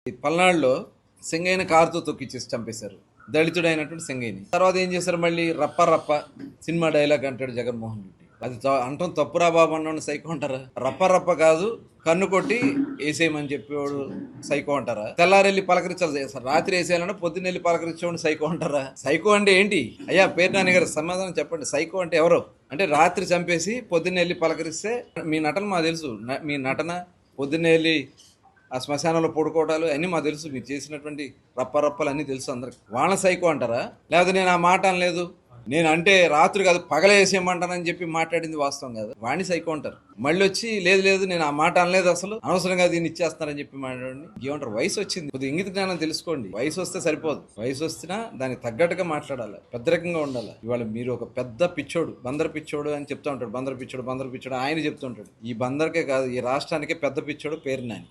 ఈ పల్నాడులో సింగయ్యని కారుతో తొక్కిచ్చేసి చంపేశారు. దళితుడైనటువంటి సింగయ్యని. తర్వాత ఏం చేశారు, మళ్ళీ రప్ప రప్ప సినిమా డైలాగ్ అంటాడు జగన్మోహన్ రెడ్డి. అది అంటాం తప్పురా బాబు అన్న సైకో అంటారా? రప్ప రప్ప కాదు, కన్ను కొట్టి వేసేయమని చెప్పేవాడు సైకో అంటారా? తెల్లారెళ్ళి పలకరించాలి, రాత్రి వేసేయాలన్నా పొద్దున్న వెళ్ళి పలకరించేవాడు సైకో అంటారా? సైకో అంటే ఏంటి అయ్యా? పేరు నాని గారు సమాధానం చెప్పండి. సైకో అంటే ఎవరు? అంటే రాత్రి చంపేసి పొద్దున్న వెళ్ళి పలకరిస్తే మీ నటన మాకు తెలుసు. మీ నటన పొద్దున్న వెళ్ళి ఆ శ్మశానంలో పడుకోవటాలు అన్నీ మాకు తెలుసు. మీరు చేసినటువంటి రప్పరప్పలు అన్నీ తెలుసు అందరికి. వాళ్ళ సైకో అంటారా? లేకపోతే నేను ఆ మాట అనలేదు, నేను అంటే రాత్రి కాదు పగలేసేయమంటానని చెప్పి మాట్లాడింది వాస్తవం కాదు, వాణ్ణి సైకో అంటారు. మళ్ళీ వచ్చి లేదు లేదు నేను ఆ మాట అనలేదు, అసలు అనవసరంగా దీన్ని ఇచ్చేస్తానని చెప్పి మాట్లాడండి. ఏమంటారు? వయసు వచ్చింది, కొద్దిగా ఇంగిత జ్ఞానం తెలుసుకోండి. వయసు వస్తే సరిపోదు, వయసు వస్తున్నా దానికి తగ్గట్టుగా మాట్లాడాలి, పెద్దరకంగా ఉండాలి. ఇవాళ మీరు ఒక పెద్ద పిచ్చోడు, బందర్ పిచ్చోడు అని చెప్తా ఉంటాడు. బందర్ పిచ్చోడు బందర్ పిచ్చోడు ఆయన చెప్తుంటాడు. ఈ బందర్కే కాదు, ఈ రాష్ట్రానికే పెద్ద పిచ్చోడు పేరు నాని.